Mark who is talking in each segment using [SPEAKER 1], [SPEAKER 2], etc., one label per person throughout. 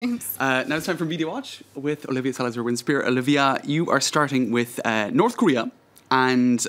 [SPEAKER 1] Now it's time for Media Watch with Olivia Salazar-Winspear. Olivia, you are starting with North Korea and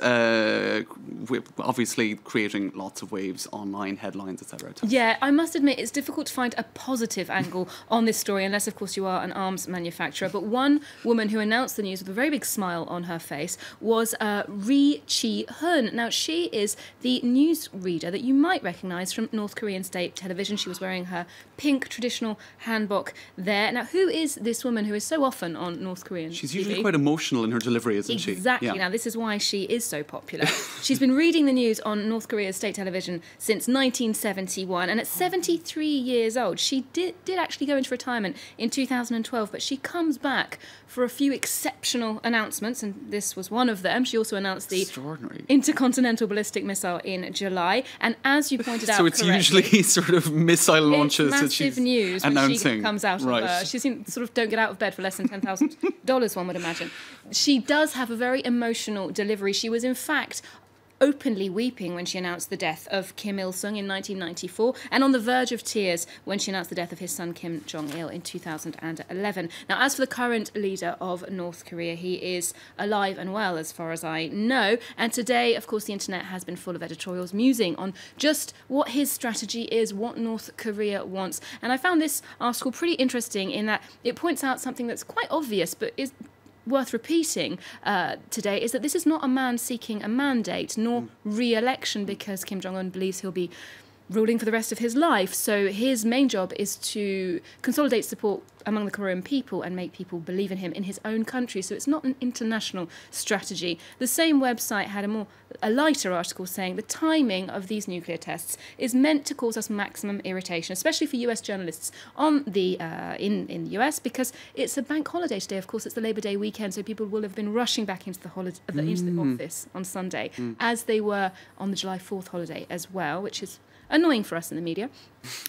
[SPEAKER 1] obviously creating lots of waves online, headlines, etc.
[SPEAKER 2] Yeah, I must admit it's difficult to find a positive angle on this story unless, of course, you are an arms manufacturer. But one woman who announced the news with a very big smile on her face was Ri Chi-hun. Now, she is the news reader that you might recognise from North Korean state television. She was wearing her pink traditional hanbok there. Now, who is this woman who is so often on North Korean
[SPEAKER 1] She's
[SPEAKER 2] TV?
[SPEAKER 1] usually quite emotional in her delivery, isn't she?
[SPEAKER 2] Exactly. Yeah. Now, this is why she is so popular. She's been reading the news on North Korea's state television since 1971, and at 73 years old, she did actually go into retirement in 2012, but she comes back for a few exceptional announcements, and this was one of them. She also announced the intercontinental ballistic missile in July, and as you pointed out,
[SPEAKER 1] so it's usually sort of missile launches
[SPEAKER 2] it's
[SPEAKER 1] that she's
[SPEAKER 2] massive news
[SPEAKER 1] announcing.
[SPEAKER 2] When she comes out of she sort of don't get out of bed for less than $10,000, one would imagine. She does have a very emotional delivery. She was in fact openly weeping when she announced the death of Kim Il-sung in 1994, and on the verge of tears when she announced the death of his son Kim Jong-il in 2011. Now, as for the current leader of North Korea, he is alive and well as far as I know, and today, of course, the internet has been full of editorials musing on just what his strategy is, what North Korea wants. And I found this article pretty interesting in that it points out something that's quite obvious but is worth repeating today, is that this is not a man seeking a mandate nor re-election because Kim Jong-un believes he'll be ruling for the rest of his life. So his main job is to consolidate support among the Korean people and make people believe in him in his own country. So it's not an international strategy. The same website had a lighter article saying the timing of these nuclear tests is meant to cause us maximum irritation, especially for US journalists on the in the US, because it's a bank holiday today. Of course, it's the Labor Day weekend, so people will have been rushing back into the office on Sunday, as they were on the July 4th holiday as well, which is annoying for us in the media.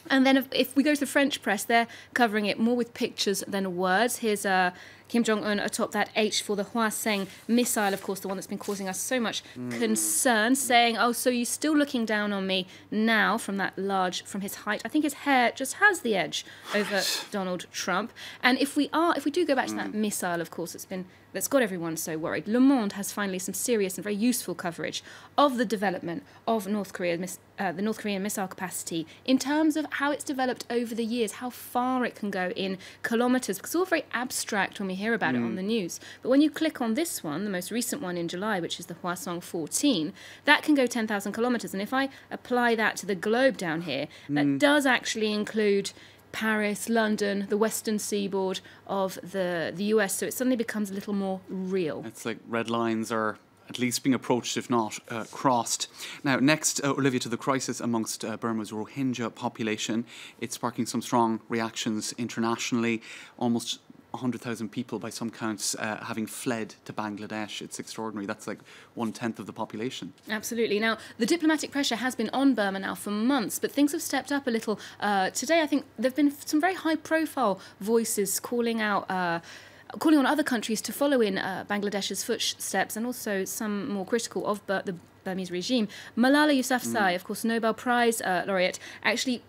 [SPEAKER 2] And then if we go to the French press, they're covering it more with pictures than words. Here's Kim Jong-un atop that H for the Hwaseng missile, of course, the one that's been causing us so much concern, saying, oh, so you're still looking down on me now from his height. I think his hair just has the edge over Donald Trump. And if we do go back to that missile, of course, that's got everyone so worried. Le Monde has finally some serious and very useful coverage of the development of the North Korean missile capacity in terms of how it's developed over the years, how far it can go in kilometres, because it's all very abstract when we hear about it on the news. But when you click on this one, the most recent one in July, which is the Hwasong 14, that can go 10,000 kilometres. And if I apply that to the globe down here, that does actually include Paris, London, the western seaboard of the US, so it suddenly becomes a little more real.
[SPEAKER 1] It's like red lines are at least being approached, if not crossed. Now, next, Olivia, to the crisis amongst Burma's Rohingya population. It's sparking some strong reactions internationally. Almost 100,000 people, by some counts, having fled to Bangladesh. It's extraordinary. That's like 1/10 of the population.
[SPEAKER 2] Absolutely. Now, the diplomatic pressure has been on Burma now for months, but things have stepped up a little. Today, I think there have been some very high-profile voices calling on other countries to follow in Bangladesh's footsteps, and also some more critical of the Burmese regime. Malala Yousafzai, of course, Nobel Prize laureate, actually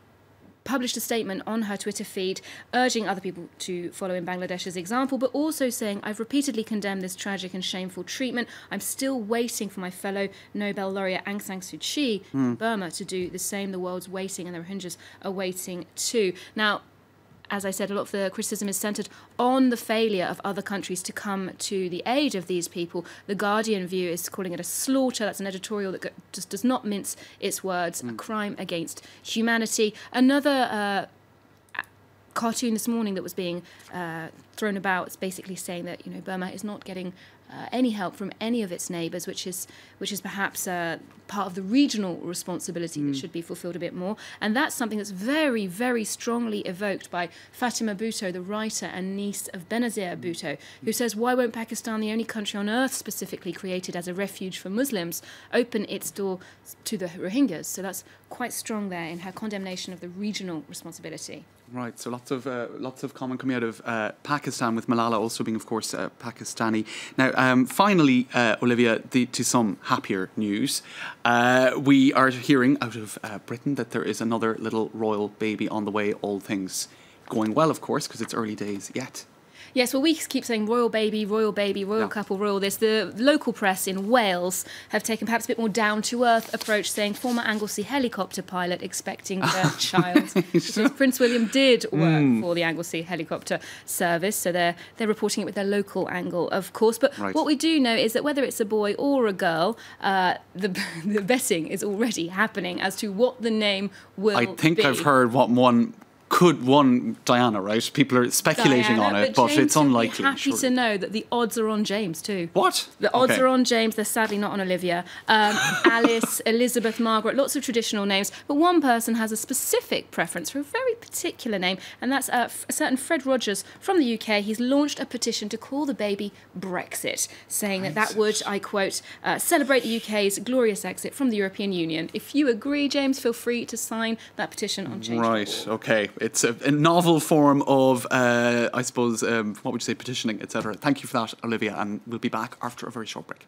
[SPEAKER 2] published a statement on her Twitter feed urging other people to follow in Bangladesh's example, but also saying, I've repeatedly condemned this tragic and shameful treatment. I'm still waiting for my fellow Nobel laureate Aung San Suu Kyi in Burma to do the same. The world's waiting, and the Rohingyas are waiting too. Now, as I said, a lot of the criticism is centred on the failure of other countries to come to the aid of these people. The Guardian view is calling it a slaughter. That's an editorial that just does not mince its words, a crime against humanity. Another cartoon this morning that was being thrown about is basically saying that Burma is not getting any help from any of its neighbours, which is perhaps part of the regional responsibility that should be fulfilled a bit more. And that's something that's very, very strongly evoked by Fatima Bhutto, the writer and niece of Benazir Bhutto, who says, why won't Pakistan, the only country on earth specifically created as a refuge for Muslims, open its door to the Rohingyas? So that's quite strong there in her condemnation of the regional responsibility.
[SPEAKER 1] Right, so lots of comment coming out of Pakistan, with Malala also being, of course, Pakistani. Now, finally, Olivia, to some happier news. We are hearing out of Britain that there is another little royal baby on the way, all things going well, of course, because it's early days yet.
[SPEAKER 2] Yes, well, we keep saying royal baby, royal couple, royal this. The local press in Wales have taken perhaps a bit more down-to-earth approach, saying former Anglesey helicopter pilot expecting their child. Because Prince William did work for the Anglesey helicopter service, so they're reporting it with their local angle, of course. But what we do know is that whether it's a boy or a girl, the betting is already happening as to what the name will be.
[SPEAKER 1] I think I've heard what one Diana, right? People are speculating on it, but it's unlikely.
[SPEAKER 2] I'm happy to know that the odds are on James too.
[SPEAKER 1] What?
[SPEAKER 2] The odds are on James. They're sadly not on Olivia. Alice, Elizabeth, Margaret, lots of traditional names. But one person has a specific preference for a very particular name, and that's a certain Fred Rogers from the UK. He's launched a petition to call the baby Brexit, saying that would, I quote, celebrate the UK's glorious exit from the European Union. If you agree, James, feel free to sign that petition on Change.org.
[SPEAKER 1] Right, okay. It's a novel form of, I suppose, what would you say, petitioning, etc. Thank you for that, Olivia, and we'll be back after a very short break.